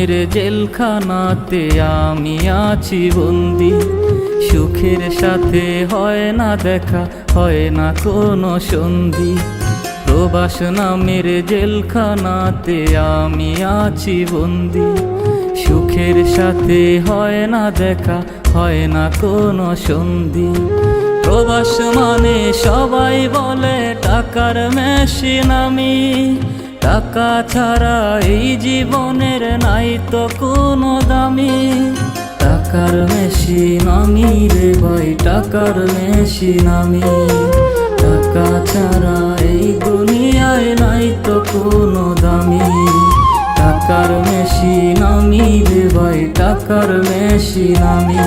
নামের জেলখানাতে আমি আছি বন্দি। সুখের সাথে হয় না দেখা, হয় না কোনো সন্ধি। প্রবাস নামের জেলখানাতে আমি আছি বন্দি। সুখের সাথে হয় না দেখা, হয় না কোনো সন্ধি। প্রবাস মানে সবাই বলে টাকার মেশিন আমি। টাকা ছাড়া এই জীবনের নাই তো কোনো দামি। টাকার মেশিন আমি রে ভাই, টাকার মেশিন আমি। টাকা ছাড়া এই দুনিয়ায় নাই তো কোনো দামি। টাকার মেশিন আমি রে ভাই, টাকার মেশিন আমি।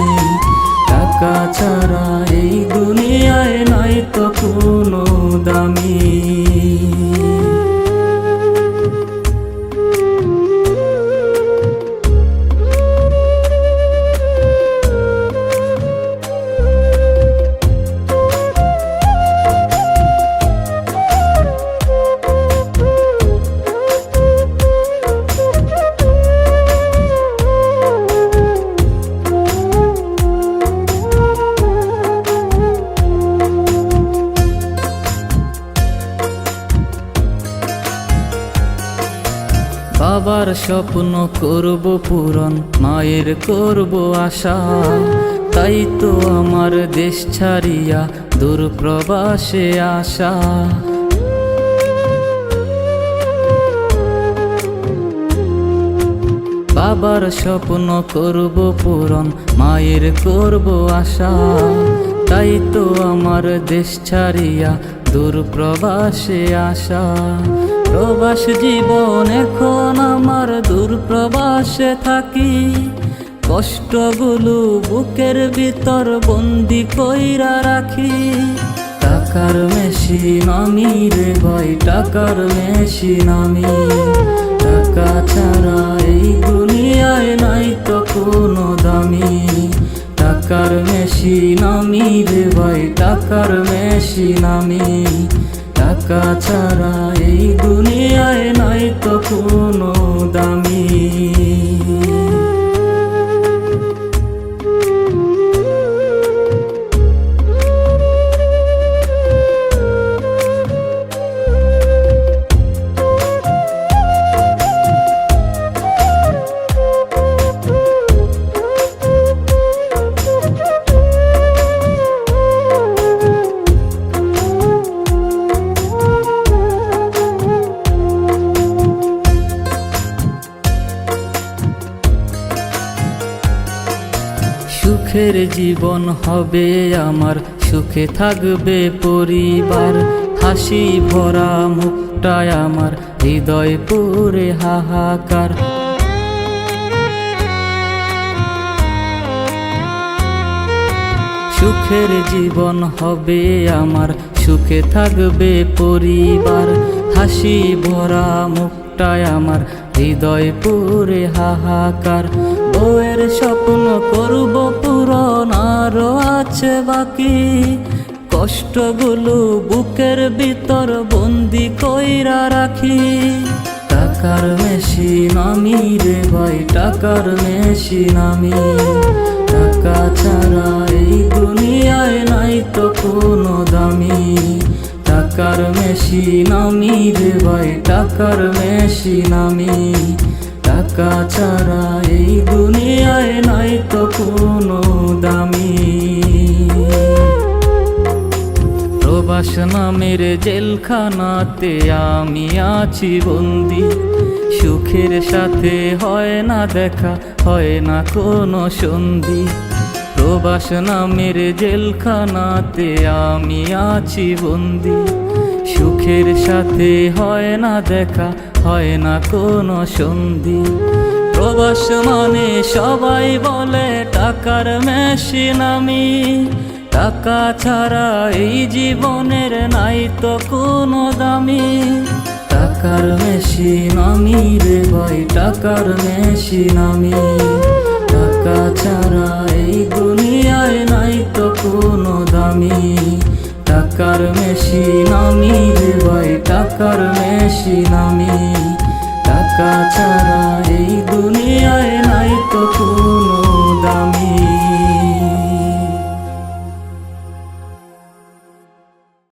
টাকা ছাড়া এই দুনিয়ায় নাই তো কোনো দামি। বাবার স্বপ্ন করব পূরণ, মায়ের করব আশা। তাই তো আমার দেশ ছাড়িয়া দূর প্রবাসে আসা। বাবার স্বপ্ন করব পূরণ, মায়ের করব আশা। তাই তো আমার দেশ ছাড়িয়া দূর প্রবাসে আসা। প্রবাস জীবন এখন আমার, দূর প্রবাসে থাকি। কষ্টগুলো বুকের ভিতর বন্দি কইরা রাখি। টাকার মেশিন আমি রে ভাই, টাকার মেশিন আমি। টাকা ছাড়া এই দুনিয়ায় নাই তো কোনো দামি। টাকার মেশিন আমি রে ভাই, টাকার মেশিন আমি। টাকা ছাড়া এই দুনিয়ায় নাই তো কোনো দামি। সুখের জীবন হবে আমার, সুখে থাকবে পরিবার। হাসি ভরা মুখটায় আমার, হৃদয় পুরে হাহাকার। সুখের জীবন হবে আমার, সুখে থাকবে পরিবার। হাসি ভরা মুখটায় আমার, হৃদয় পুরে হাহাকার। বউয়ের স্বপ্ন করব পূরণ, আরো আছে বাকি। কষ্টগুলো বুকের ভিতর বন্দি কইরা রাখি। টাকার মেশিন আমি রে ভাই, টাকার মেশিন আমি। টাকা ছাড়া এই দুনিয়ায় নাই তো কোনো দামি। টাকার মেশিন আমি রে ভাই, টাকার মেশিন আমি। টাকা ছাড়া এই দুনিয়ায় নাই তো কোনো দামি। প্রবাস নামের জেলখানাতে আমি আছি বন্দি। সুখের সাথে হয় না দেখা, হয় না কোনো সন্ধি। প্রবাস নামের জেলখানাতে আমি আছি বন্দি। সুখের সাথে হয় না দেখা, হয় না কোনো সন্ধি। প্রবাস মানে সবাই বলে টাকার মেশিন আমি। টাকা ছাড়া এই জীবনের নাই তো কোনো দামি। টাকার মেশিন আমি রে ভাই, টাকার মেশিন আমি। টাকা ছাড়া এই দুনিয়ায় নাই তো কোনো দামি। টাকার মেশিন আমি রে ভাই, টাকার মেশিন আমি। টাকা টাকা ছাড়া এই দুনিয়ায় নাই তো কোনো দামি।